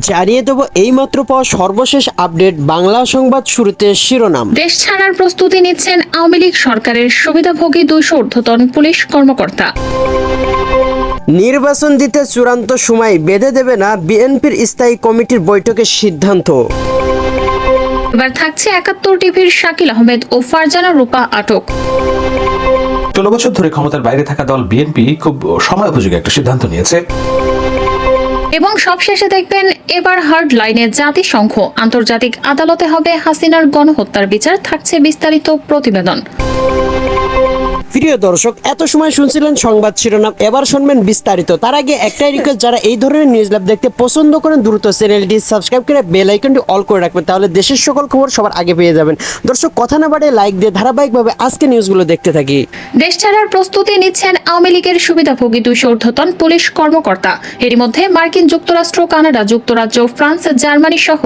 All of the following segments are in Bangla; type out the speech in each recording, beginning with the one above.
জানিয়ে দেব এইমাত্র পাওয়া সর্বশেষ আপডেট বাংলা সংবাদ। শুরুতে শিরোনাম। দেশ ছাড়ার প্রস্তুতি নিচ্ছেন আওয়ামী লীগ সরকারের সুবিধাভোগী 200 ঊর্ধ্বতন পুলিশ কর্মকর্তা। নির্বাচন দিতে চূড়ান্ত সময় বেঁধে দেবে না বিএনপির স্থায়ী কমিটির বৈঠকের সিদ্ধান্ত। এবার থাকছে 71 টিভির শাকিল আহমেদ ও ফারজানা রূপা আটক। 16 বছর ধরে ক্ষমতার বাইরে থাকা দল বিএনপি খুব সময় উপযোগী একটা সিদ্ধান্ত নিয়েছে। এবং সবশেষে দেখবেন এবার হার্ড লাইনে জাতিসংঘ, আন্তর্জাতিক আদালতে হবে হাসিনার গণহত্যার বিচার। থাকছে বিস্তারিত প্রতিবেদন। প্রিয় দর্শক, এত সময় শুনছিলেন সংবাদ শিরোনাম, এবার শুনবেন বিস্তারিত। তার আগে একটাই রিকোয়েস্ট, যারা এই ধরনের নিউজ ল্যাব দেখতে পছন্দ করেন দ্রুত চ্যানেলটি সাবস্ক্রাইব করে বেল আইকনটি অল করে রাখবেন, তাহলে দেশের সকল খবর সবার আগে পেয়ে যাবেন। দর্শক, কথা না বাড়িয়ে লাইক দিয়ে ধারাবাহিকভাবে আজকে নিউজগুলো দেখতে থাকি। দেশ ছাড়ার প্রস্তুতি নিচ্ছেন আওয়ামী লীগের সুবিধাভোগী 200 ঊর্ধ্বতন পুলিশ কর্মকর্তা। এরই মধ্যে মার্কিন যুক্তরাষ্ট্র, কানাডা, যুক্তরাজ্য, ফ্রান্স, জার্মানি সহ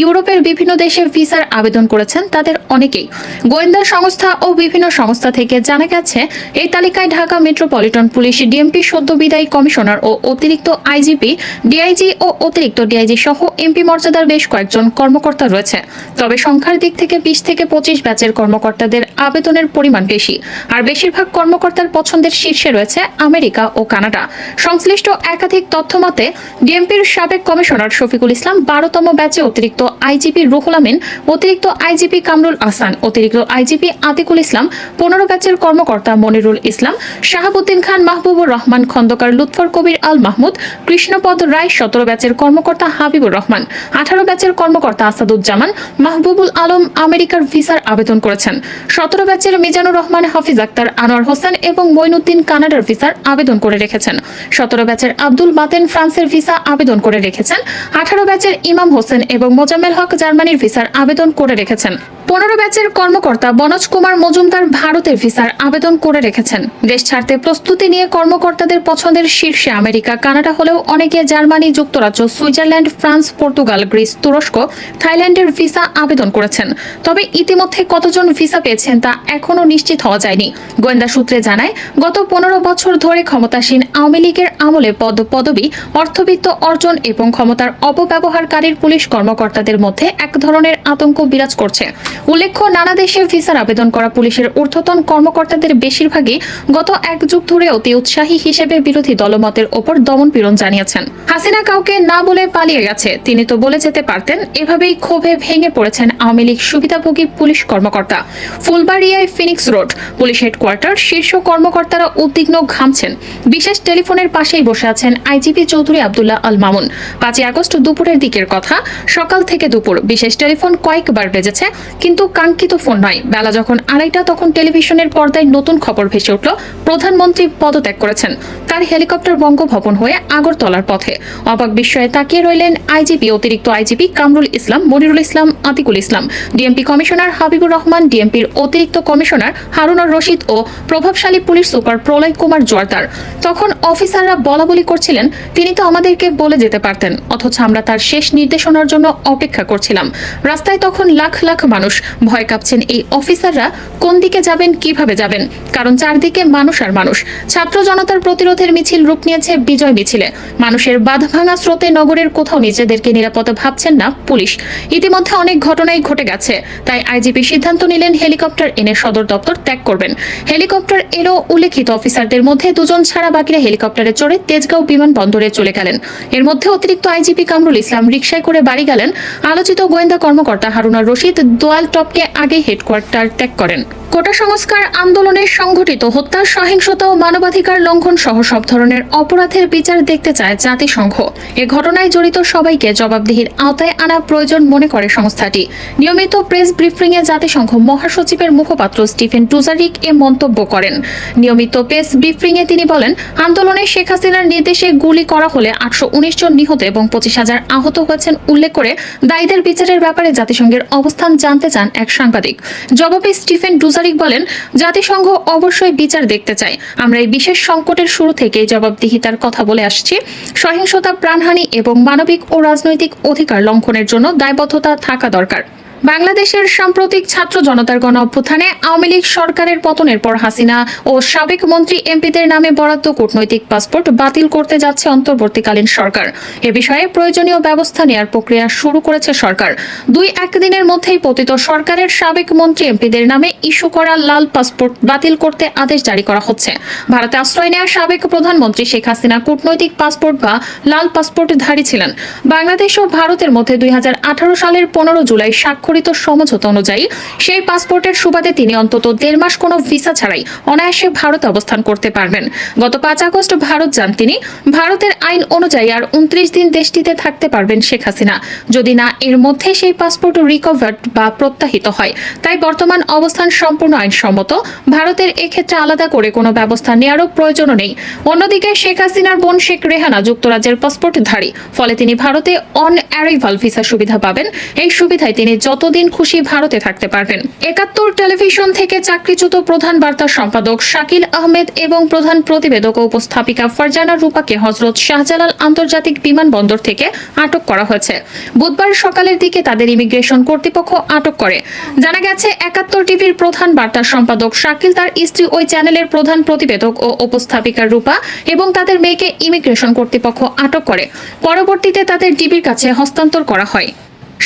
ইউরোপের বিভিন্ন দেশে ভিসার আবেদন করেছেন তাদের অনেকেই। গোয়েন্দা সংস্থা ও বিভিন্ন সংস্থা থেকে জানা গেছে, এই তালিকায় ঢাকা মেট্রোপলিটন পুলিশ, ডিএমপি সদ্য বিদায়ী কমিশনার ও অতিরিক্ত আইজিপি, ডিআইজি ও অতিরিক্ত ডিআইজি সহ এমপি মর্যাদার বেশ কয়েকজন কর্মকর্তা রয়েছে। তবে সংখ্যার দিক থেকে 20 থেকে 25 ব্যাচের কর্মকর্তাদের আবেদনের পরিমাণ বেশি, আর বেশিরভাগ কর্মকর্তার পছন্দের শীর্ষে রয়েছে আমেরিকা ও কানাডা। সংশ্লিষ্ট একাধিক তথ্য মতে, ডিএমপির সাবেক কমিশনার শফিকুল ইসলাম 12তম ব্যাচে, অতিরিক্ত আইজিপি রুহুল আমিন, অতিরিক্ত আইজিপি কামরুল আহসান, অতিরিক্ত আইজিপি আতিকুল ইসলাম, 15 ব্যাচের কর্মকর্তা মনিরুল ইসলাম, শাহাবুদ্দিন খান, মাহবুবুর রহমান খন্দকার, লুৎফর কবির আল মাহমুদ, কৃষ্ণপদ রায়, 17 ব্যাচের কর্মকর্তা হাবিবুর রহমান, 18 ব্যাচের কর্মকর্তা আসাদুজ্জামান, মাহবুবুল আলম আমেরিকার ভিসার আবেদন করেছেন। 17 ব্যাচের মিজানুর রহমান, হাফিজ আক্তার, আনোয়ার হোসেন এবং মঈনুদ্দিন কানাডার ভিসার আবেদন করে রেখেছেন। 17 ব্যাচের আব্দুল বাতেন ফ্রান্সের ভিসা আবেদন করে রেখেছেন। 18 ব্যাচের ইমাম হোসেন এবং মোজাম্মেল হক জার্মানির ভিসার আবেদন করে রেখেছেন। 15 ব্যাচের কর্মকর্তা বনজ কুমার মজুমদার ভারতের ভিসার আবেদন করে রেখেছেন। দেশ ছাড়তে প্রস্তুতি নিয়ে কর্মকর্তাদের পছন্দের শীর্ষে আমেরিকা, কানাডা হলেও অনেকে জার্মানি, যুক্তরাজ্য, সুইজারল্যান্ড, ফ্রান্স, পর্তুগাল, গ্রিস, তুরস্ক, থাইল্যান্ডের ভিসা আবেদন করেছেন। তবে ইতিমধ্যে কতজন ভিসা পেয়েছেন তা এখনও নিশ্চিত হওয়া যায়নি। গোয়েন্দা সূত্রে জানায়, গত 15 বছর ধরে ক্ষমতাসীন আওয়ামী লীগের আমলে পদবি, অর্থবিত্ত অর্জন এবং ক্ষমতার অপব্যবহারকারীর পুলিশ কর্মকর্তাদের মধ্যে এক ধরনের আতঙ্ক বিরাজ করছে। উল্লেখ্য, নানা দেশে ভিসার আবেদন করা পুলিশের ঊর্ধ্বতন কর্মকর্তাদের বেশিরভাগই গত 1 যুগ ধরে অতি উৎসাহী হিসেবে বিরোধী দলমতের ওপর দমন-পীড়ন জানিয়েছেন। হাসিনা কাউকে না বলে পালিয়ে গেছে, তিনি তো বলে যেতে পারতেন। এভাবেই ক্ষোভে ভেঙে পড়েছেন আওয়ামী লীগ সুবিধাভোগী পুলিশ কর্মকর্তা। ফুলবাড়িয়ায় ফিনিক্স রোড পুলিশ হেডকোয়ার্টার শীর্ষ কর্মকর্তারা উদ্বিগ্ন ঘামছেন। বিশেষ টেলিফোনের পাশেই বসে আছেন আইজিপি চৌধুরী আব্দুল্লাহ আল মামুন। 5 আগস্ট দুপুরের দিকের কথা, সকাল থেকে দুপুর বিশেষ টেলিফোন কয়েকবার বেজেছে, কিন্তু কাঙ্ক্ষিত ফোন নয়। বেলা যখন 2:30 তখন টেলিভিশনের পর্দায় নতুন খবর ভেসে উঠল, প্রধানমন্ত্রী পদত্যাগ করেছেন। তার হেলিকপ্টার বঙ্গভবন হয়ে আগরতলার পথে। অবাক বিস্ময়ে তাকিয়ে রইলেন আইজিপি, অতিরিক্ত আইজিপি কামরুল ইসলাম, মনিরুল ইসলাম, আতিকুল ইসলাম, ডিএমপি কমিশনার হাবিবুর রহমান, ডিএমপির অতিরিক্ত কমিশনার হারুনুর রশিদ ও প্রভাবশালী পুলিশ সুপার প্রলয় কুমার জোয়ারদার। তখন অফিসাররা বলাবলি করছিলেন, তিনি তো আমাদেরকে বলে যেতে পারতেন, অথচ আমরা তার শেষ নির্দেশনার জন্য অপেক্ষা করছিলাম। রাস্তায় তখন লাখ লাখ মানুষ। ভয় কাঁপছেন এই অফিসাররা, কোন দিকে যাবেন, কিভাবে যাবেন, কারণ চারদিকে মানুষ আর মানুষ। ছাত্র জনতার প্রতিরোধের মিছিল রূপ নিয়েছে বিজয় মিছিলে। মানুষের বাঁধ ভাঙা স্রোতে নগরের কোথাও নিজেদেরকে নিরাপদ ভাবছেন না পুলিশ। ইতিমধ্যে অনেক ঘটনাই ঘটে গেছে, তাই আইজিপি সিদ্ধান্ত নিলেন হেলিকপ্টার এনে সদর দপ্তর ত্যাগ করবেন। হেলিকপ্টার এলো, উল্লেখিত অফিসারদের মধ্যে 2 জন ছাড়া বাকিরা হেলিকপ্টারে চড়ে তেজগাঁও বিমানবন্দরে চলে গেলেন। এর মধ্যে অতিরিক্ত আইজিপি কামরুল ইসলাম রিকশায় করে বাড়ি গেলেন। আলোচিত গোয়েন্দা কর্মকর্তা হারুনুর রশিদ দোয়াল টপকে আগে হেডকোয়ার্টার ত্যাগ করেন। কোটা সংস্কার আন্দোলনে সংঘটিত হত্যা, সহিংসতা ও মানবাধিকার লঙ্ঘন সহ সব ধরনের অপরাধের বিচার দেখতে চায় জাতিসংঘ। এ ঘটনায় জড়িত সবাইকে জবাবদিহির আওতায় আনা প্রয়োজন মনে করে সংস্থাটি। নিয়মিত প্রেস ব্রিফিংয়ে জাতিসংঘ মহাসচিবের মুখপাত্র স্টিফেন ডুজারিক এ মন্তব্য করেন। নিয়মিত প্রেস ব্রিফিংয়ে তিনি বলেন, আন্দোলনে শেখ হাসিনার নির্দেশে গুলি করা হলে 819 জন নিহত এবং 25,000 আহত হয়েছেন উল্লেখ করে দায়ীদের বিচারের ব্যাপারে জাতিসংঘের অবস্থান জানতে চান এক সাংবাদিক। জবাবে স্টিফেন ডুজারিক বলেন, জাতিসংঘ অবশ্যই বিচার দেখতে চায়। আমরা এই বিশেষ সংকটের শুরু থেকেই জবাবদিহিতার কথা বলে আসছি। সহিংসতা, প্রাণহানি এবং মানবিক ও রাজনৈতিক অধিকার লঙ্ঘনের জন্য দায়বদ্ধতা থাকা দরকার। বাংলাদেশের সাম্প্রতিক ছাত্র জনতার গণ অভ্যুত্থানে আওয়ামী লীগ সরকারের পতনের পর হাসিনা ও সাবেক মন্ত্রী এমপিদের নামে বরাদ্দ কূটনৈতিক পাসপোর্ট বাতিল করতে যাচ্ছে অন্তর্বর্তীকালীন সরকার। এ বিষয়ে প্রয়োজনীয় ব্যবস্থা নেওয়ার প্রক্রিয়া শুরু করেছে সরকার। 2-1 দিনের মধ্যেই পতিত সরকারের সাবেক মন্ত্রী এমপিদের নামে ইস্যু করা লাল পাসপোর্ট বাতিল করতে আদেশ জারি করা হচ্ছে। ভারতে আশ্রয় নেওয়া সাবেক প্রধানমন্ত্রী শেখ হাসিনা কূটনৈতিক পাসপোর্ট বা লাল পাসপোর্টধারী ছিলেন। বাংলাদেশ ও ভারতের মধ্যে 2018 সালের 15 জুলাই স্বাক্ষরিত সমঝোতা অনুযায়ী সেই পাসপোর্টের সুবাদে তিনি অন্তত 1.5 মাস কোনো ভিসা ছাড়াই অনায়াসে ভারতে অবস্থান করতে পারবেন। গত 5 আগস্ট ভারত যান তিনি। ভারতের আইন অনুযায়ী আর 29 দিন দেশটিতে থাকতে পারবেন শেখ হাসিনা, যদি না এর মধ্যে সেই পাসপোর্ট রিকভার্ড বা প্রত্যাহিত হয়। তাই বর্তমান অবস্থান সম্পূর্ণ আইনসম্মত। ভারতের এক্ষেত্রে আলাদা করে কোনো ব্যবস্থা নেওয়ারও প্রয়োজনও নেই। অন্যদিকে শেখ হাসিনার বোন শেখ রেহানা যুক্তরাজ্যের পাসপোর্টধারী, ফলে তিনি ভারতে অন অ্যারাইভাল ভিসা সুবিধা পাবেন। এই সুবিধায় তিনি যতদিন খুশি ভারতে থাকতে পারবেন। 71 টেলিভিশন থেকে চাকরিচ্যুত প্রধান বার্তা সম্পাদক শাকিল আহমেদ এবং প্রধান প্রতিবেদক ও উপস্থাপিকা ফারজানা রূপাকে হযরত শাহজালাল আন্তর্জাতিক বিমানবন্দর থেকে আটক করা হয়েছে। বুধবার সকালের দিকে তাদের ইমিগ্রেশন কর্তৃপক্ষ আটক করে। জানা গেছে 71 টিভির প্রধান বার্তা সম্পাদক শাকিল, তার স্ত্রী, ওই চ্যানেলের প্রধান প্রতিবেদক ও উপস্থাপিকা রূপা এবং তাদের মেয়েকে ইমিগ্রেশন কর্তৃপক্ষ আটক করে। পরবর্তীতে তাদের ডিবির কাছে হস্তান্তর করা হয়।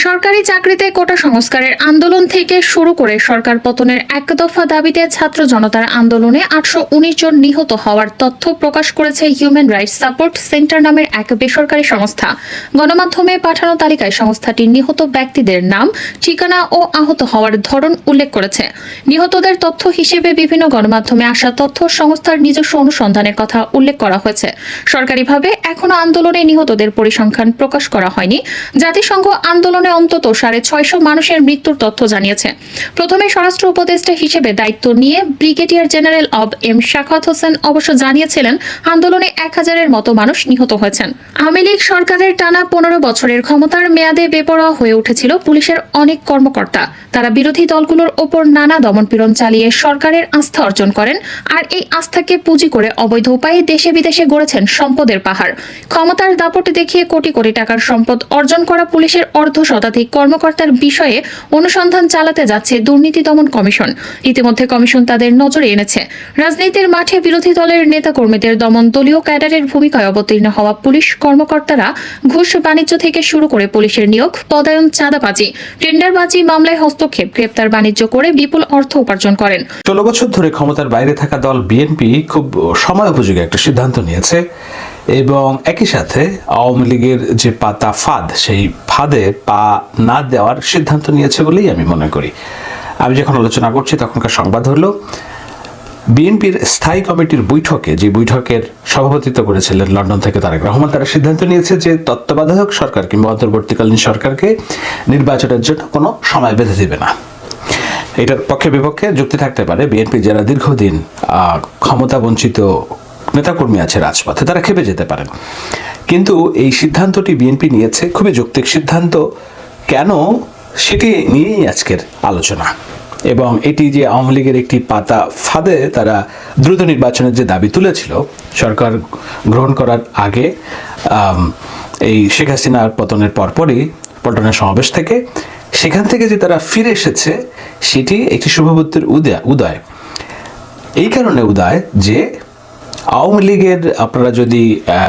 সরকারি চাকরিতে কোটা সংস্কারের আন্দোলন থেকে শুরু করে সরকার পতনের এক দফা দাবিতে ছাত্র জনতার আন্দোলনে 819 জন নিহত হওয়ার তথ্য প্রকাশ করেছে হিউম্যান রাইটস সাপোর্ট সেন্টার নামের এক বেসরকারি সংস্থা। গণমাধ্যমে পাঠানো তালিকায় সংস্থাটি নিহত ব্যক্তিদের নাম, ঠিকানা ও আহত হওয়ার ধরন উল্লেখ করেছে। নিহতদের তথ্য হিসেবে বিভিন্ন গণমাধ্যমে আসা তথ্য সংস্থার নিজস্ব অনুসন্ধানের কথা উল্লেখ করা হয়েছে। সরকারিভাবে এখনো আন্দোলনে নিহতদের পরিসংখ্যান প্রকাশ করা হয়নি। জাতিসংঘ আন্দোলনে অন্তত 650 মানুষের মৃত্যুর তথ্য জানিয়েছে। প্রথমে স্বরাষ্ট্র উপদেষ্টা হিসেবে দায়িত্ব নিয়ে ব্রিগেডিয়ার জেনারেল অব এম শাখাওয়াত হোসেন অবশ্য জানিয়েছিলেন আন্দোলনে 1000-এর মতো মানুষ নিহত হয়েছেন। আওয়ামী লীগ সরকারের টানা 15 বছরের ক্ষমতার মেয়াদে বেপরোয়া হয়ে উঠেছিল পুলিশের অনেক কর্মকর্তা। তারা বিরোধী দলগুলোর ওপর নানা দমনপীড়ন চালিয়ে সরকারের আস্থা অর্জন করেন, আর এই আস্থাকে পুঁজি করে অবৈধ উপায়ে দেশে বিদেশে গড়েছেন সম্পদের পাহাড়। ক্ষমতার দাপট দেখিয়ে কোটি কোটি টাকার সম্পদ অর্জন করা পুলিশের শতাধিক কর্মকর্তার বিষয়ে অনুসন্ধান চালাতে যাচ্ছে দুর্নীতি দমন কমিশন। ইতিমধ্যে কমিশন তাদের নজরে এনেছে। রাজনীতির মাঠে বিরোধী দলের নেতাকর্মীদের দমন, দলীয় ক্যাডারের ভূমিকায় অবতীর্ণ হওয়া পুলিশ কর্মকর্তারা ঘুষ বাণিজ্য থেকে শুরু করে পুলিশের নিয়োগ, পদায়ন, চাঁদাবাজি, টেন্ডারবাজি, মামলায় হস্তক্ষেপ, গ্রেপ্তার বাণিজ্য করে বিপুল অর্থ উপার্জন করেন। 16 বছর ধরে ক্ষমতার বাইরে থাকা দল বিএনপি খুব সময় উপযোগী একটা সিদ্ধান্ত নিয়েছে এবং একই সাথে আওয়ামী লীগের যে পাতা ফাঁদ, সেই ফাঁদে পা না দেওয়ার সিদ্ধান্ত নিয়েছে বলেই আমি মনে করি। আমি যখন আলোচনা করছি তখনকার সংবাদ হলো বিএনপির স্থায়ী কমিটির বৈঠকে, যে বৈঠকের সভাপতিত্ব করেছিলেন লন্ডন থেকে তারেক রহমান, তারা সিদ্ধান্ত নিয়েছে যে তত্ত্বাবধায়ক সরকার কিংবা অন্তর্বর্তীকালীন সরকারকে নির্বাচনের জন্য কোনো সময় বেঁধে দিবে না। এটার পক্ষে বিপক্ষে যুক্তি থাকতে পারে। বিএনপি যারা দীর্ঘদিন ক্ষমতা বঞ্চিত নেতাকর্মী আছে রাজপথে, তারা খেপে যেতে পারেন, কিন্তু এই সিদ্ধান্তটি বিএনপি নিয়েছে খুবই যৌক্তিক সিদ্ধান্ত। কেন, সেটি নিয়েই আজকের আলোচনা। এবং এটি যে আওয়ামী লীগের একটি পাতা ফাঁদে তারা দ্রুত নির্বাচনের যে দাবি তুলেছিল সরকার গ্রহণ করার আগে, এই শেখ হাসিনার পতনের পরপরই পল্টনের সমাবেশ থেকে, সেখান থেকে যে তারা ফিরে এসেছে সেটি একটি শুভবুদ্ধির উদয়। এই কারণে উদয় যে আওয়ামী লীগের, আপনারা যদি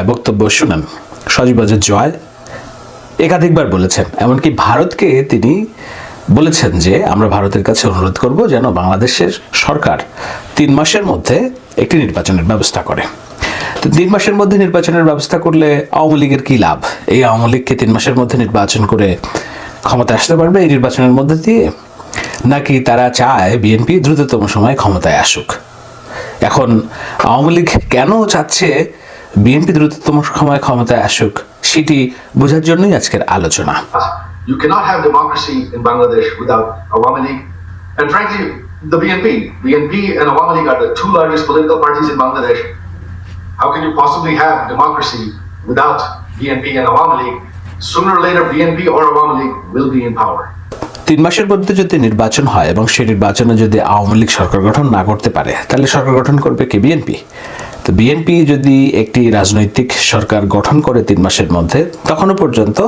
বক্তব্য শুনেন, সজীব-ওয়াজেদ জয় একাধিকবার বলেছেন, এমনকি ভারতকে তিনি বলেছেন যে আমরা ভারতের কাছে অনুরোধ করব যেন বাংলাদেশের সরকার 3 মাসের মধ্যে একটি নির্বাচনের ব্যবস্থা করে। তো 3 মাসের মধ্যে নির্বাচনের ব্যবস্থা করলে আওয়ামী লীগের কি লাভ? এই আওয়ামী লীগকে 3 মাসের মধ্যে নির্বাচন করে ক্ষমতা আসতে পারবে এই নির্বাচনের মধ্যে দিয়ে? নাকি তারা চায় বিএনপি দ্রুততম সময়ে ক্ষমতায় আসুক? এখন আওয়ামী লীগ কেন চাচ্ছে বিএনপি দ্রুততম সময়ে ক্ষমতায় আসুক সেটি বোঝার জন্যই আজকের আলোচনা। You cannot have democracy in Bangladesh without Awami League. And frankly, the BNP and Awami League are the 2 largest political parties in Bangladesh. How can you possibly have democracy without BNP and Awami League? Sooner or later, BNP or Awami League will be in power. 3 মাসের মধ্যে যদি নির্বাচন হয় এবং সেই নির্বাচনে যদি আওয়ামী লীগ সরকার গঠন না করতে পারে, তাহলে সরকার গঠন করবে কি? বিএনপি। তো বিএনপি যদি একটি রাজনৈতিক সরকার গঠন করে 3 মাসের মধ্যে, তখনও পর্যন্ত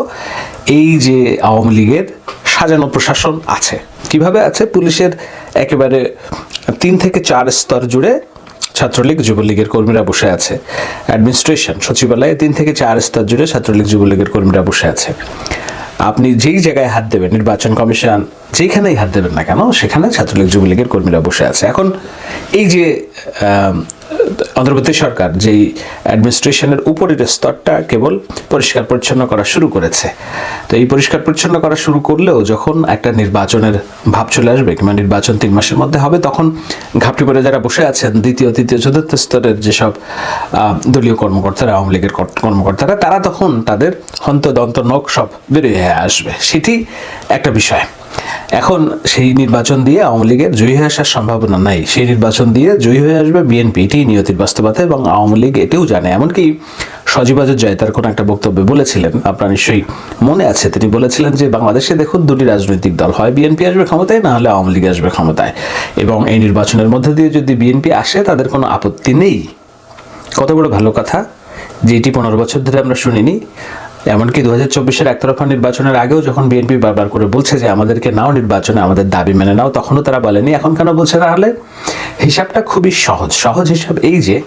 এই যে আওয়ামী লীগের সাজানো প্রশাসন আছে। কিভাবে আছে? পুলিশের একেবারে 3 থেকে 4 স্তর জুড়ে ছাত্রলীগ যুবলীগের কর্মীরা বসে আছে। অ্যাডমিনিস্ট্রেশন সচিবালয়ে 3 থেকে 4 স্তর জুড়ে ছাত্রলীগ যুবলীগের কর্মীরা বসে আছে। আপনি যেই জায়গায় হাত দেবেন, নির্বাচন কমিশন যেখানেই হাত দেবেন না কেন, সেখানে ছাত্রলীগ যুবলীগের কর্মীরা বসে আছে। এখন এই যে অন্তর্বর্তী সরকার যেই অ্যাডমিনিস্ট্রেশনের উপরের স্তরটা কেবল পরিষ্কার পরিচ্ছন্ন করা শুরু করেছে, তো এই পরিষ্কার পরিচ্ছন্ন করা শুরু করলেও যখন একটা নির্বাচনের ভাব চলে আসবে কিংবা নির্বাচন 3 মাসের মধ্যে হবে, তখন ঘাপটি পরে যারা বসে আছেন দ্বিতীয়, তৃতীয়, চতুর্থ স্তরের যেসব দলীয় কর্মকর্তারা, আওয়ামী লীগের কর্মকর্তারা, তারা তখন তাদের হন্তদন্ত নখ সব বেরিয়ে আসবে। সেটি একটা বিষয়। এখন সেই নির্বাচন দিয়ে আওয়ামী লীগের জয়ী হয়ে আসার সম্ভাবনা নাই। সেই নির্বাচন দিয়ে জয়ী হয়ে আসবে বিএনপি, এটি নিয়তির বাস্তবতা, এবং আওয়ামী লীগ এটিও জানে। এমনকি সজীব ওয়াজেদ জয় তার কোনো একটা বক্তব্যে বলেছিলেন, আপনার নিশ্চয়ই মনে আছে, তিনি বলেছিলেন যে বাংলাদেশে দেখুন 2টি রাজনৈতিক দল, হয় বিএনপি আসবে ক্ষমতায়, না হলে আওয়ামী লীগ আসবে ক্ষমতায়, এবং এই নির্বাচনের মধ্যে দিয়ে যদি বিএনপি আসে তাদের কোনো আপত্তি নেই। কত বড় ভালো কথা, যেটি 15 বছর ধরে আমরা শুনিনি। এমনকি 2024-এর একতরফা নির্বাচনের আগেও যখন বিএনপি বারবার করে বলছে যে আমাদেরকে নাও নির্বাচনে, আমাদের দাবি মেনে নাও, তখনও তারা বলেনি। এখন কেন বলছে? তাহলে হিসাবটা খুবই সহজ হিসাব এই যে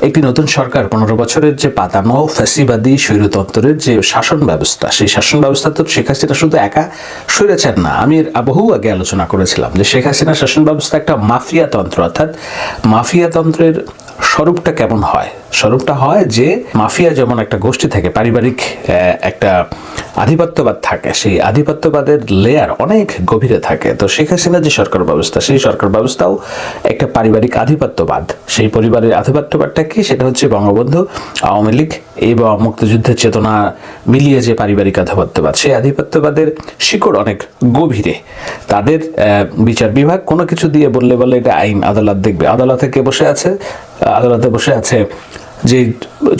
একটি নতুন সরকার 15 বছরের যে পাতানো ফ্যাসিবাদী স্বৈরতন্ত্রের যে শাসন ব্যবস্থা, সেই শাসন ব্যবস্থা তো শেখ হাসিনা শুধু একা স্বৈরাচার না। আমি বহু আগে আলোচনা করেছিলাম যে শেখ হাসিনার শাসন ব্যবস্থা একটা মাফিয়াতন্ত্র, অর্থাৎ মাফিয়াতন্ত্রের স্বরূপটা কেমন হয়? স্বরূপটা হয় যে মাফিয়া যেমন একটা গোষ্ঠী থাকে, পারিবারিক একটা আধিপত্যবাদ থাকে, সেই আধিপত্যবাদের লেয়ার অনেক গভীরে থাকে। তো শেখ হাসিনার যে সরকার ব্যবস্থা, সেই সরকার ব্যবস্থাও একটা পারিবারিক আধিপত্যবাদ। সেই পরিবারের আধিপত্যবাদটা কি? সেটা হচ্ছে বঙ্গবন্ধু, আওয়ামী লীগ এবং মুক্তিযুদ্ধের চেতনা মিলিয়ে যে পারিবারিক আধিপত্যবাদ, সেই আধিপত্যবাদের শিকড় অনেক গভীরে। তাদের বিচার বিভাগ কোনো কিছু দিয়ে বললে এটা আইন আদালত দেখবে। আদালতে কে বসে আছে? আদালতে বসে আছে যে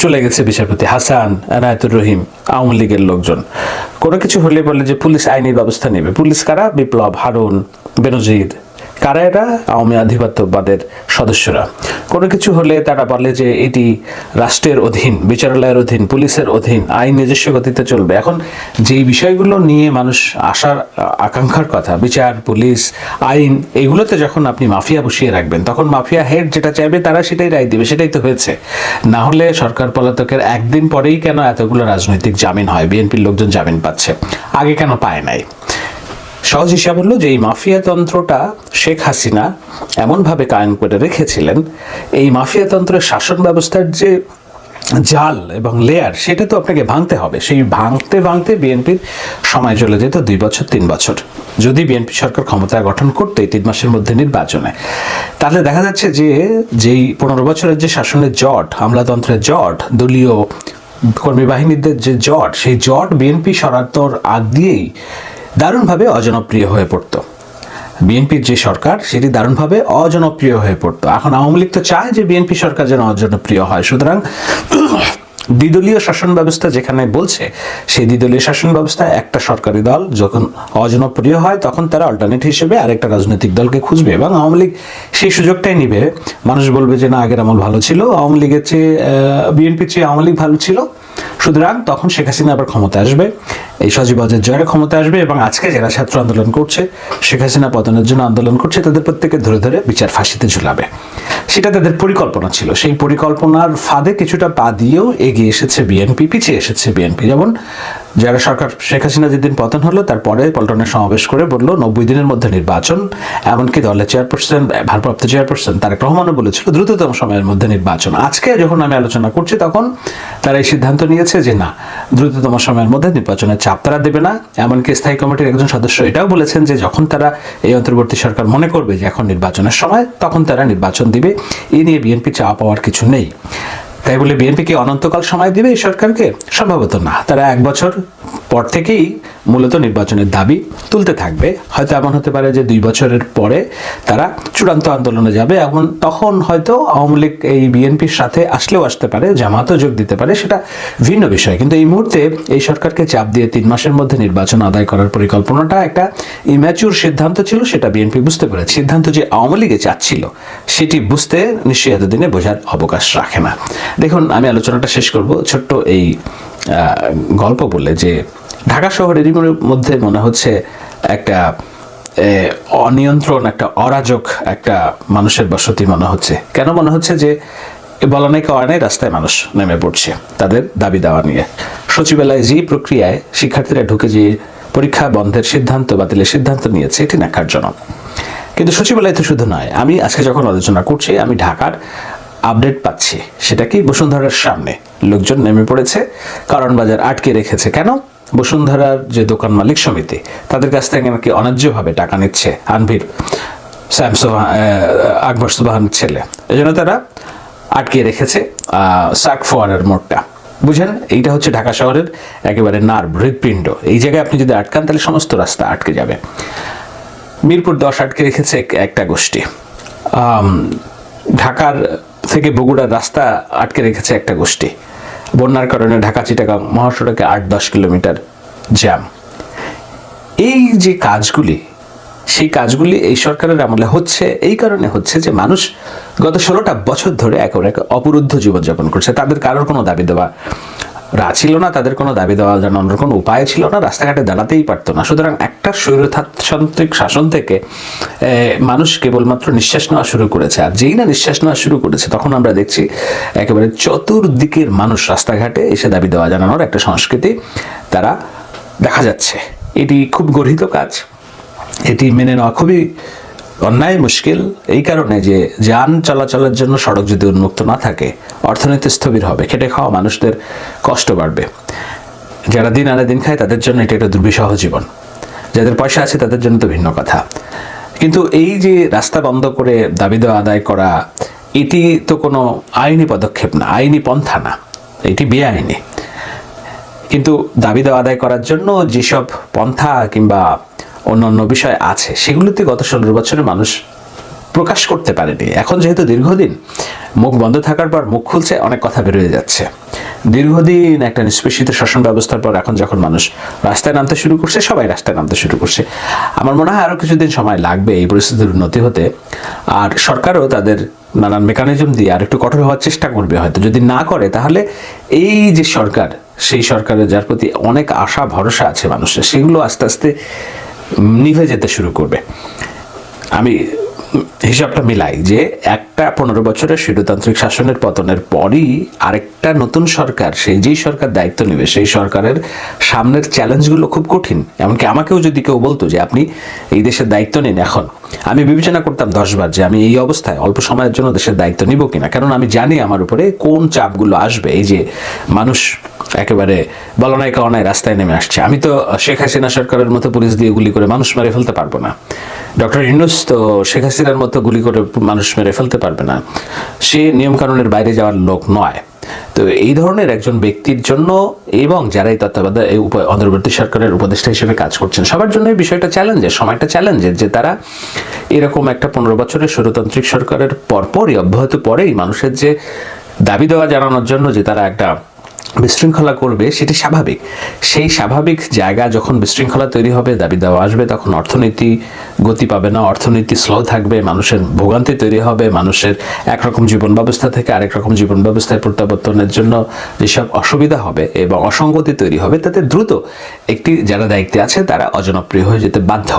চলে গেছে বিচারপতি হাসান, এনায়েতুর রহিম, আওয়ামী লীগের লোকজন। কোনো কিছু হলে বলে যে পুলিশ আইনি ব্যবস্থা নেবে। পুলিশ কারা? বিপ্লব, হারুন, বেনজির, কারা? এরা আওয়ামী আধিপত্যবাদের সদস্যরা। কোনো কিছু হলে তারা বলে যে এটি রাষ্ট্রের অধীন, বিচারালয়ের অধীন, পুলিশের অধীন, আইন নিজস্ব গতিতে চলবে। এখন যেই বিষয়গুলো নিয়ে মানুষ আশার আকাঙ্ক্ষার কথা, বিচার, পুলিশ, আইন, এগুলোতে যখন আপনি মাফিয়া বসিয়ে রাখবেন, তখন মাফিয়া হেড যেটা চাইবে তারা সেটাই রায় দিবে। সেটাই তো হয়েছে। না হলে সরকার পলাতকের একদিন পরেই কেন এতগুলো রাজনৈতিক জামিন হয়? বিএনপির লোকজন জামিন পাচ্ছে, আগে কেন পায় নাই? সহজ হিসাব হলো যে এই মাফিয়াতন্ত্রটা শেখ হাসিনা এমনভাবে কায়েম করে রেখেছিলেন, এই মাফিয়াতন্ত্রের শাসন ব্যবস্থার যে জাল এবং লেয়ার, সেটা তো আপনাকে ভাঙতে হবে। সেই ভাঙতে বিএনপির সময় চলে যেত 2 বছর 3 বছর। যদি বিএনপি সরকার ক্ষমতা গঠন করতে 3 মাসের মধ্যে নির্বাচনে, তাহলে দেখা যাচ্ছে যে যেই 15 বছরের যে শাসনের জট, আমলাতন্ত্রের জট, দলীয় কর্মী বাহিনীদের যে জট, সেই জট বিএনপি সরানোর আগ দিয়েই দারুণভাবে অজনপ্রিয় হয়ে পড়তো। বিএনপির যে সরকার, সেটি দারুণভাবে অজনপ্রিয় হয়ে পড়তো। এখন আওয়ামী লীগ তো চায় যে বিএনপি সরকার যেন অজনপ্রিয় হয়। সুতরাং দ্বিদলীয় শাসন ব্যবস্থা যেখানে বলছে, সেই দ্বিদলীয় শাসন ব্যবস্থায় একটা সরকারি দল যখন অজনপ্রিয় হয়, তখন তারা অল্টারনেট হিসেবে আরেকটা রাজনৈতিক দলকে খুঁজবে, এবং আওয়ামী লীগ সেই সুযোগটাই নিবে। মানুষ বলবে যে না, আগের আমল ভালো ছিল, আওয়ামী লীগের চেয়ে বিএনপির চেয়ে আওয়ামী লীগ ভালো ছিল। সুতরাং তখন শেখ হাসিনা আবার ক্ষমতা আসবে, এই সজীব ওয়াজেদ জয়ের ক্ষমতা আসবে, এবং আজকে যারা ছাত্র আন্দোলন করছে, শেখ হাসিনা পতনের জন্য আন্দোলন করছে, তাদের প্রত্যেকে ধরে ধরে বিচার ফাঁসিতে ঝুলাবে। সেটা তাদের পরিকল্পনা ছিল। সেই পরিকল্পনার ফাঁদে কিছুটা পা দিয়েও এগিয়ে এসেছে বিএনপি, পিছিয়ে এসেছে বিএনপি। যেমন যারা সরকার শেখ হাসিনা যেদিন পতন হলো, তারপরে পল্টনের সমাবেশ করে বললো 90 দিনের মধ্যে নির্বাচন। এমনকি দলের চেয়ারপারসন, ভারপ্রাপ্ত চেয়ারপারসন তারেক রহমানও বলেছিল দ্রুততম সময়ের মধ্যে নির্বাচন। আজকে যখন আমি আলোচনা করছি, তখন তারা এই সিদ্ধান্ত নিয়েছে যে না, দ্রুততম সময়ের মধ্যে নির্বাচনের চাপ তারা দেবে না। এমনকি স্থায়ী কমিটির একজন সদস্য এটাও বলেছেন যে যখন তারা এই অন্তর্বর্তী সরকার মনে করবে যে এখন নির্বাচনের সময়, তখন তারা নির্বাচন দিবে। এ নিয়ে বিএনপি চাপ পাওয়ার কিছু নেই। তাই বলে বিএনপি কি অনন্তকাল সময় দিবে এই সরকারকে? সম্ভবত না। তারা 1 বছর পর থেকেই মূলত নির্বাচনের দাবি তুলতে থাকবে। হয়তো এমন হতে পারে যে 2 বছরের পরে তারা চূড়ান্ত আন্দোলনে যাবে, এবং তখন হয়তো আওয়ামী লীগ এই বিএনপির সাথে আসলেও আসতে পারে, জামাতও যোগ দিতে পারে, সেটা ভিন্ন বিষয়। কিন্তু এই মুহূর্তে এই সরকারকে চাপ দিয়ে 3 মাসের মধ্যে নির্বাচন আদায় করার পরিকল্পনাটা একটা ইম্যাচিউর সিদ্ধান্ত ছিল, সেটা বিএনপি বুঝতে পেরেছে। সিদ্ধান্ত যে আওয়ামী লীগে চাচ্ছিল, সেটি বুঝতে নিশ্চয়ই এতদিনে বোঝার অবকাশ রাখে না। দেখুন, আমি আলোচনাটা শেষ করব ছোট্ট এই গল্প বলে যে ঢাকা শহরেরই মধ্যে মনে হচ্ছে একটা অনিয়ন্ত্রণ, একটা অরাজক একটা মানুষের বসতি মনে হচ্ছে। কেন মনে হচ্ছে? যে বলা নাই কওয়া নাই, রাস্তায় মানুষ নেমে পড়ছে তাদের দাবি দাওয়া নিয়ে। সচিবালয়ে যে প্রক্রিয়ায় শিক্ষার্থীরা ঢুকে যে পরীক্ষা বন্ধের সিদ্ধান্ত, বাতিলের সিদ্ধান্ত নিয়েছে, এটি ন্যাক্কারজনক। কিন্তু সচিবালয় তো শুধু নয়, আমি আজকে যখন আলোচনা করছি আমি ঢাকার আপডেট পাচ্ছি, সেটা কি বসুন্ধরার সামনে লোকজন নেমে পড়েছে, কারণ বাজার আটকে রেখেছে। কেন? বসুন্ধরার যে দোকান মালিক সমিতি তাদের কাছ থেকে নাকি অন্যায্যভাবে টাকা নিচ্ছে আনভির আকবর সুবহানের ছেলে, এই জন্য তারা আটকে রেখেছে সাক ফোয়ারের মোড়টা। বুঝেন, এইটা হচ্ছে ঢাকা শহরের একেবারে নার্ভ, হৃৎপিণ্ড। এই জায়গায় আপনি যদি আটকান তাহলে সমস্ত রাস্তা আটকে যাবে। মিরপুর 10 আটকে রেখেছে একটা গোষ্ঠী, ঢাকার থেকে বগুড়ার রাস্তা আটকে রেখেছে একটা গোষ্ঠী, বন্যার কারণে ঢাকা চিটাগাং মহাসড়কে 8-10 কিলোমিটার জ্যাম। এই যে কাজগুলি, সেই কাজগুলি এই সরকারের আমলে হচ্ছে, এই কারণে হচ্ছে যে মানুষ গত 16টা বছর ধরে একেবারে অবরুদ্ধ জীবনযাপন করছে। তাদের কারোর কোনো দাবি দেওয়া ছিল না, তাদের কোনো দাবি দেওয়া জানানোর কোনো উপায় ছিল না, রাস্তাঘাটে দাঁড়াতেই পারতো না। সুতরাং একটা স্বৈরতান্ত্রিক শাসন থেকে মানুষ কেবলমাত্র নিঃশ্বাস নেওয়া শুরু করেছে। আর যেই না নিঃশ্বাস নেওয়া শুরু করেছে, তখন আমরা দেখছি একেবারে চতুর্দিকের মানুষ রাস্তাঘাটে এসে দাবি দেওয়া জানানোর একটা সংস্কৃতি তারা দেখা যাচ্ছে। এটি খুব গর্হিত কাজ, এটি মেনে নেওয়া খুবই অন্যায়, মুশকিল। এই কারণে যে যান চলাচলের জন্য সড়ক যদি উন্মুক্ত না থাকে, অর্থনীতি স্থবির হবে, খেটে খাওয়া মানুষদের কষ্ট বাড়বে। যারা দিন আনে দিন খায় তাদের জন্য এটা একটা দুর্বিষহ জীবন, যাদের পয়সা আছে তাদের জন্য তো ভিন্ন কথা। কিন্তু এই যে রাস্তা বন্ধ করে দাবি দেওয়া আদায় করা, এটি তো কোনো আইনি পদক্ষেপ না, আইনি পন্থা না, এটি বেআইনি। কিন্তু দাবি দেওয়া আদায় করার জন্য যেসব পন্থা কিংবা অন্যান্য বিষয় আছে, সেগুলোতে গত 16 বছরে মানুষ প্রকাশ করতে পারেনি। এখন যেহেতু দীর্ঘদিন মুখ বন্ধ থাকার পর মুখ খুলছে, অনেক কথা বেরোয় যাচ্ছে। দীর্ঘদিন একটা নিষ্পেষিত শাসন ব্যবস্থার পর এখন যখন মানুষ রাস্তায় নামতে শুরু করছে, সবাই রাস্তায় নামতে শুরু করছে। আমার মনে হয় আরও কিছুদিন সময় লাগবে এই পরিস্থিতির উন্নতি হতে। আর সরকারও তাদের নানান মেকানিজম দিয়ে আর একটু কঠোর হওয়ার চেষ্টা করবে। হয়তো যদি না করে, তাহলে এই যে সরকার, সেই সরকারের যার প্রতি অনেক আশা ভরসা আছে মানুষের, সেগুলো আস্তে আস্তে নিভে যেতে শুরু করবে। আমি হিসাবটা মিলাই যে একটা 15 বছরের স্বৈরতান্ত্রিক শাসনের পতনের পরই আরেকটা নতুন সরকার, যেই সরকার দায়িত্ব নেবে, সেই সরকারের সামনের চ্যালেঞ্জগুলো খুব কঠিন। এমনকি আমাকেও যদি কেউ বলতো যে আপনি এই দেশের দায়িত্ব নিন, এখন আমি বিবেচনা করতাম 10 বার যে আমি এই অবস্থায় অল্প সময়ের জন্য দেশের দায়িত্ব নিব কিনা। কারণ আমি জানি আমার উপরে কোন চাপগুলো আসবে। এই যে মানুষ একেবারে বলনায় কাওয়ানায় রাস্তায় নেমে আসছে, আমি তো শেখ হাসিনা সরকারের মতো পুলিশ দিয়ে গুলি করে মানুষ মেরে ফেলতে পারবো না। ডক্টর ইউনূস তো শেখ হাসিনার মতো গুলি করে মানুষ মেরে ফেলতে পারবে না, সে নিয়মকানুনের বাইরে যাওয়ার লোক নয়। তো এই ধরনের একজন ব্যক্তির জন্য এবং যারা এই তত্ত্বাবধায়ক এই অন্তর্বর্তী সরকারের উপদেষ্টা হিসেবে কাজ করছেন, সবার জন্য এই বিষয়টা চ্যালেঞ্জের, সময়টা চ্যালেঞ্জের, যে তারা এরকম একটা 15 বছরের স্বৈরতান্ত্রিক সরকারের পরপরই অব্যাহত পরেই মানুষের যে দাবি দেওয়া জানানোর জন্য যে তারা একটা বিশৃঙ্খলা করবে, সেটি স্বাভাবিক। সেই স্বাভাবিক জায়গা যখন বিশৃঙ্খলা তৈরি হবে, দাবি দেওয়া আসবে, তখন অর্থনীতি গতি পাবে না, অর্থনীতি স্লো থাকবে, মানুষের ভোগান্তি তৈরি হবে, মানুষের একরকম জীবন ব্যবস্থা থেকে আরেক রকম জীবন ব্যবস্থায় প্রত্যাবর্তনের জন্য যেসব অসুবিধা হবে এবং অসঙ্গতি তৈরি হবে, তাতে দ্রুত একটি যারা দায়িত্বে আছে তারা অজনপ্রিয় হয়ে যেতে বাধ্য।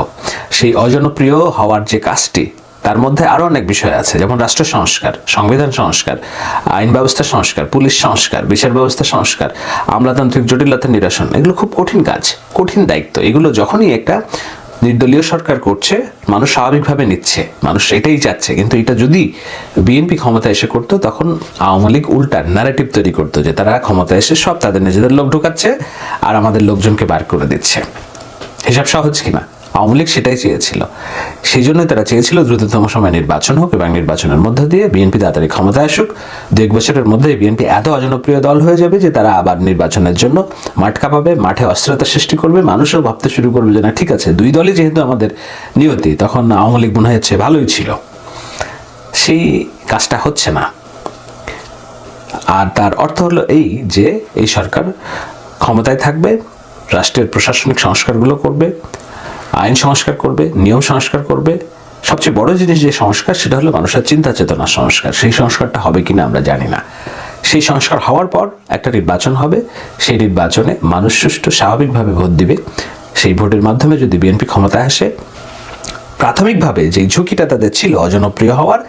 সেই অজনপ্রিয় হওয়ার যে কাজটি, তার মধ্যে আরও অনেক বিষয় আছে, যেমন রাষ্ট্র সংস্কার, সংবিধান সংস্কার, আইন ব্যবস্থা সংস্কার, পুলিশ সংস্কার, বিচার ব্যবস্থা সংস্কার, আমলাতান্ত্রিক জটিলতা নিরসন। এগুলো খুব কঠিন কাজ, কঠিন দায়িত্ব। এগুলো যখনই একটা নির্দলীয় সরকার করছে, মানুষ স্বাভাবিকভাবে নিচ্ছে, মানুষ এটাই চাচ্ছে। কিন্তু এটা যদি বিএনপি ক্ষমতায় এসে করতো, তখন আওয়ামী লীগ উল্টা ন্যারেটিভ তৈরি করতো যে তারা ক্ষমতায় এসে সব তাদের নিজেদের লোক ঢুকাচ্ছে আর আমাদের লোকজনকে বার করে দিচ্ছে। হিসাব সহজ কিনা? আওয়ামী লীগ সেটাই চেয়েছিল। সেই জন্যই তারা চেয়েছিল দ্রুততম সময় নির্বাচন হোক এবং নির্বাচনের মধ্য দিয়ে বিএনপি তাড়াতাড়ি ক্ষমতায় আসুক। 2-1 বছরের মধ্যে বিএনপি এত অজনপ্রিয় দল হয়ে যাবে যে তারা আবার নির্বাচনের জন্য মাঠ কাঁপাবে, মাঠে অস্থিরতা সৃষ্টি করবে, মানুষও ভাবতে শুরু করবে যে না, ঠিক আছে, 2 দলই যেহেতু আমাদের নিয়তি, তখন আওয়ামী লীগ মনে হচ্ছে ভালোই ছিল। সেই কাজটা হচ্ছে না। আর তার অর্থ হলো এই যে এই সরকার ক্ষমতায় থাকবে, রাষ্ট্রের প্রশাসনিক সংস্কারগুলো করবে, আইন সংস্কার করবে, নিয়ম সংস্কার করবে। সবচেয়ে বড় জিনিস যে সংস্কার, সেটা হলো মানুষের চিন্তা চেতনার সংস্কার। সেই সংস্কারটা হবে কিনা আমরা জানি না। সেই সংস্কার হওয়ার পর একটা নির্বাচন হবে, সেই নির্বাচনে মানুষ সুষ্ঠু স্বাভাবিকভাবে ভোট দিবে। সেই ভোটের মাধ্যমে যদি বিএনপি ক্ষমতায় আসে, প্রাথমিকভাবে যে ঝুঁকিটা তাদের ছিল অজনপ্রিয় হওয়ার,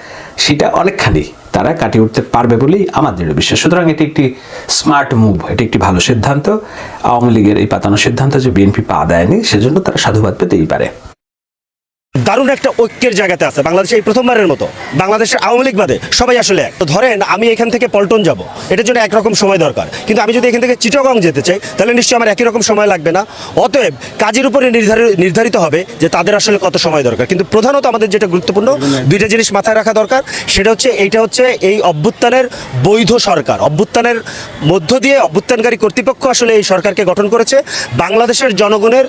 সেটা অনেকখানি তারা কাটিয়ে উঠতে পারবে বলেই আমার দৃঢ় বিশ্বাস। সুতরাং এটি একটি স্মার্ট মুভ, এটি একটি ভালো সিদ্ধান্ত। আওয়ামী লীগের এই পাতানো সিদ্ধান্ত যে বিএনপি পা দেয়নি, সেজন্য তারা সাধুবাদ পেতেই পারে। দারুণ একটা ঐক্যের জায়গাতে আছে বাংলাদেশে এই প্রথমবারের মতো। বাংলাদেশের আওয়ামী লীগ বাদে সবাই আসলে এক। তো ধরেন আমি এখান থেকে পল্টন যাব, এটার জন্য একরকম সময় দরকার, কিন্তু আমি যদি এখান থেকে চিটাগং যেতে চাই তাহলে নিশ্চয়ই আমার একই রকম সময় লাগবে না। অতএব কাজের উপরে নির্ধারিত হবে যে তাদের আসলে কত সময় দরকার। কিন্তু প্রধানত আমাদের যেটা গুরুত্বপূর্ণ দুইটা জিনিস মাথায় রাখা দরকার, সেটা হচ্ছে এইটা হচ্ছে এই অভ্যুত্থানের বৈধ সরকার, অভ্যুত্থানের মধ্য দিয়ে অভ্যুত্থানকারী কর্তৃপক্ষ আসলে এই সরকারকে গঠন করেছে। বাংলাদেশের জনগণের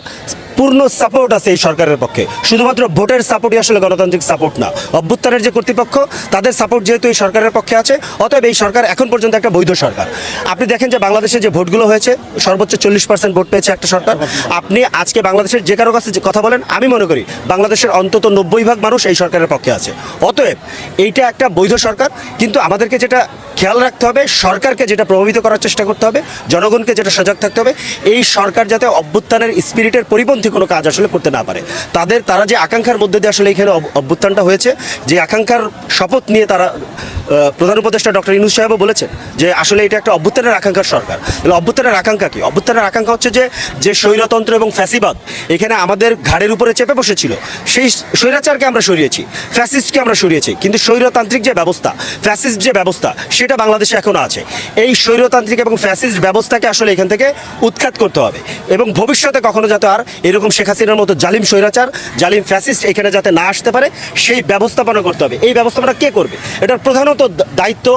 পূর্ণ সাপোর্ট আছে এই সরকারের পক্ষে, শুধুমাত্র ভোটের সাপোর্টই আসলে গণতান্ত্রিক সাপোর্ট না। অভ্যুত্থানের যে কর্তৃপক্ষ, তাদের সাপোর্ট যেহেতু এই সরকারের পক্ষে আছে, অতএব এই সরকার এখন পর্যন্ত একটা বৈধ সরকার। আপনি দেখেন যে বাংলাদেশে যে ভোটগুলো হয়েছে, সর্বোচ্চ 40% ভোট পেয়েছে একটা সরকার। আপনি আজকে বাংলাদেশের যে কারো কাছে যে কথা বলেন, আমি মনে করি বাংলাদেশের অন্তত 90% মানুষ এই সরকারের পক্ষে আছে। অতএব এইটা একটা বৈধ সরকার। কিন্তু আমাদেরকে যেটা খেয়াল রাখতে হবে, সরকারকে যেটা প্রভাবিত করার চেষ্টা করতে হবে, জনগণকে যেটা সজাগ থাকতে হবে, এই সরকার যাতে অভ্যুত্থানের স্পিরিটের পরিপন্থী কোনো কাজ আসলে করতে না পারে। তারা যে আকাঙ্ক্ষার মধ্যে দিয়ে আসলে এখানে অভ্যুত্থানটা হয়েছে, যে আকাঙ্ক্ষার শপথ নিয়ে তারা প্রধান উপদেষ্টা ডক্টর ইউনূস সাহেবও বলেছেন যে আসলে এটা একটা অভ্যুত্থানের আকাঙ্ক্ষার সরকার। তাহলে অভ্যুত্থানের আকাঙ্ক্ষা কি? অভ্যুত্থানের আকাঙ্ক্ষা হচ্ছে যে স্বৈরতন্ত্র এবং ফ্যাসিবাদ এখানে আমাদের ঘাড়ের উপরে চেপে বসেছিল, সেই স্বৈরাচারকে আমরা সরিয়েছি, ফ্যাসিস্টকে আমরা সরিয়েছি। কিন্তু স্বৈরতান্ত্রিক যে ব্যবস্থা, ফ্যাসিস্ট যে ব্যবস্থা, সেটা বাংলাদেশে এখনো আছে। এই স্বৈরতান্ত্রিক এবং ফ্যাসিস্ট ব্যবস্থাকে আসলে এখান থেকে উৎখাত করতে হবে, এবং ভবিষ্যতে কখনো যাতে আর এরকম শেখ হাসিনার মতো জালিম স্বৈরাচার, জালিম ফ্যাসিস্ট এখানে যাতে না আসতে পারে, সেই ব্যবস্থাপনা করতে হবে। এই ব্যবস্থাপনা কে করবে? এটার প্রধানত দায়িত্ব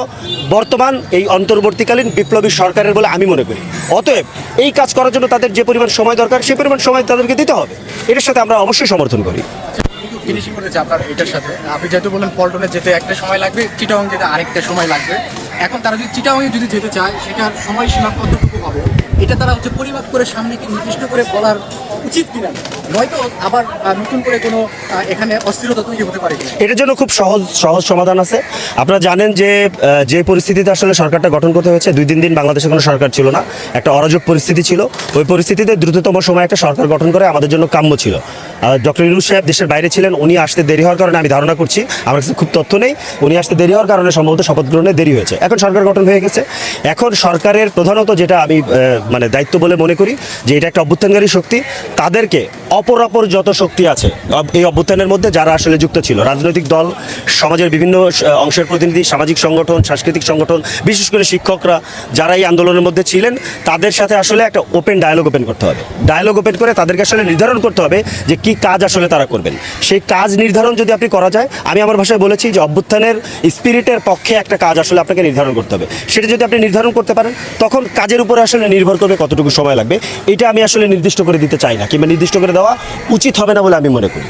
বর্তমান এই অন্তর্বর্তীকালীন বিপ্লবী সরকারের বলে আমি মনে করি। অতএব এই কাজ করার জন্য তাদের যে পরিমাণ সময় দরকার, সেই পরিমাণ সময় তাদেরকে দিতে হবে। এটার সাথে আমরা অবশ্যই সমর্থন করি। ফিনিশিং করেছে আপনার এটার সাথে। আপনি যেহেতু বলেন পল্টনে যেতে একটা সময় লাগবে, চিটাগং যেতে আরেকটা সময় লাগবে। এখন তারা যদি চিটাগংয়ে যদি যেতে চায়, সেটার সময়সীমা কতটুকু হবে, এটা তারা পরিমাপ করে সামনে কি নির্দিষ্ট করে বলার উচিত কিনা, নয়তো আবার নতুন করে কোনো এখানে অস্থিরতা তৈরি হতে পারে। এটার জন্য খুব সহজ সমাধান আছে। আপনারা জানেন যে পরিস্থিতিতে আসলে সরকারটা গঠন করতে হয়েছে, 2-3 দিন বাংলাদেশে কোনো সরকার ছিল না, একটা অরাজক পরিস্থিতি ছিল। ওই পরিস্থিতিতে দ্রুততম সময়ে একটা সরকার গঠন করে আমাদের জন্য কাম্য ছিল। ডক্টর ইউনূস সাহেব দেশের বাইরে ছিলেন, উনি আসতে দেরি হওয়ার কারণে, আমি ধারণা করছি, আমার কাছে খুব তথ্য নেই, উনি আসতে দেরি হওয়ার কারণে সম্ভবত শপথ গ্রহণে দেরি হয়েছে। এখন সরকার গঠন হয়ে গেছে। এখন সরকারের প্রধানত যেটা আমি দায়িত্ব বলে মনে করি, যে এটা একটা অভ্যুত্থানকারী শক্তি, তাদেরকে অপর যত শক্তি আছে এই অভ্যুত্থানের মধ্যে যারা আসলে যুক্ত ছিল, রাজনৈতিক দল, সমাজের বিভিন্ন অংশের প্রতিনিধি, সামাজিক সংগঠন, সাংস্কৃতিক সংগঠন, বিশেষ করে শিক্ষকরা যারা এই আন্দোলনের মধ্যে ছিলেন, তাদের সাথে আসলে একটা ওপেন ডায়ালগ ওপেন করতে হবে। ডায়ালগ ওপেন করে তাদেরকে আসলে নির্ধারণ করতে হবে যে কি কাজ আসলে তারা করবেন। সেই কাজ নির্ধারণ যদি আপনি করা যায়, আমি আমার ভাষায় বলেছি যে অভ্যুত্থানের স্পিরিটের পক্ষে একটা কাজ আসলে আপনাকে নির্ধারণ করতে হবে। সেটা যদি আপনি নির্ধারণ করতে পারেন, তখন কাজের উপরে আসলে নির্ভর করবে কতটুকু সময় লাগবে। এটা আমি আসলে নির্দিষ্ট করে দিতে চাই না, কিংবা নির্দিষ্ট করে দেওয়া উচিত হবে না বলে আমি মনে করি।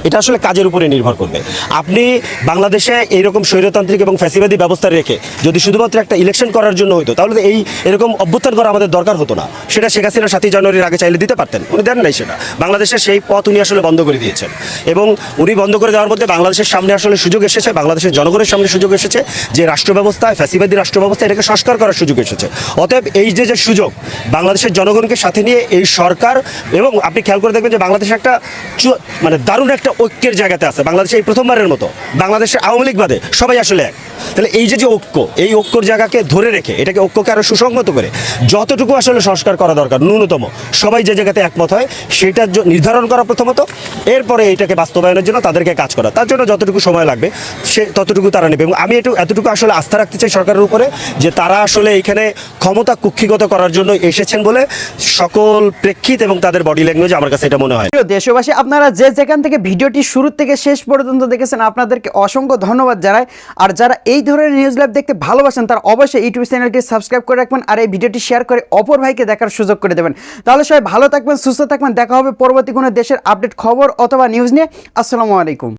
এটা আসলে কাজের উপরে নির্ভর করবে। আপনি বাংলাদেশে এইরকম স্বৈরতান্ত্রিক এবং ফ্যাসিবাদী ব্যবস্থা রেখে যদি শুধুমাত্র একটা ইলেকশন করার জন্য হতো, তাহলে তো এরকম অভ্যুত্থান করা আমাদের দরকার হতো না। সেটা শেখ হাসিনা 7 জানুয়ারির আগে চাইলে দিতে পারতেন, উনি দেন নাই সেটা। বাংলাদেশের সেই পথ উনি আসলে বন্ধ করে দিয়েছেন, এবং উনি বন্ধ করে দেওয়ার মধ্যে বাংলাদেশের সামনে আসলে সুযোগ এসেছে, বাংলাদেশের জনগণের সামনে সুযোগ এসেছে যে রাষ্ট্র ব্যবস্থা, ফ্যাসিবাদী রাষ্ট্র ব্যবস্থা, এটাকে সংস্কার করার সুযোগ এসেছে। অতএব এই যে সুযোগ, বাংলাদেশের জনগণকে সাথে নিয়ে এই সরকার, এবং আপনি খেয়াল করে দেখবেন যে বাংলাদেশে একটা দারুণ একটা ঐক্যের জায়গাতে আছে বাংলাদেশে এই প্রথমবারের মতো। বাংলাদেশের আওয়ামী লীগ বাদে সবাই আসলে এক। তাহলে এই যে ঐক্য, এই ঐক্যর জায়গাকে ধরে রেখে, এটাকে ঐক্যকে আরো সুসংহত করে যতটুকু আসলে সংস্কার করা দরকার, ন্যূনতম সবাই যে জায়গাতে একমত হয়, সেটা নির্ধারণ করা প্রথমত, এরপরে এইটাকে বাস্তবায়নের জন্য তাদেরকে কাজ করা। তার জন্য যতটুকু সময় লাগবে ততটুকু তারা নেবে। এবং আমি এতটুকু আসলে আস্থা রাখতে চাই সরকারের উপরে, যে তারা আসলে এখানে ক্ষমতা কুক্ষিগত করার জন্য এসেছেন বলে সকল প্রেক্ষিত এবং তাদের বডি ল্যাঙ্গুয়েজ আমার কাছে এটা মনে হয়। দেশবাসী, আপনারা যেখান থেকে ভিডিওটি শুরু থেকে শেষ পর্যন্ত দেখেছেন, আপনাদেরকে অসংখ্য ধন্যবাদ জানাই। আর যারা এই ধরনের নিউজ লাইভ দেখতে ভালোবাসেন, তারা অবশ্যই ইউটিউব চ্যানেলটি সাবস্ক্রাইব করে রাখবেন, আর এই ভিডিওটি শেয়ার করে অপর ভাইকে দেখার সুযোগ করে দেবেন। তাহলে সবাই ভালো থাকবেন, সুস্থ থাকবেন। দেখা হবে পরবর্তী কোনো দেশের আপডেট খবর অথবা নিউজ নিয়ে। আসসালামু আলাইকুম।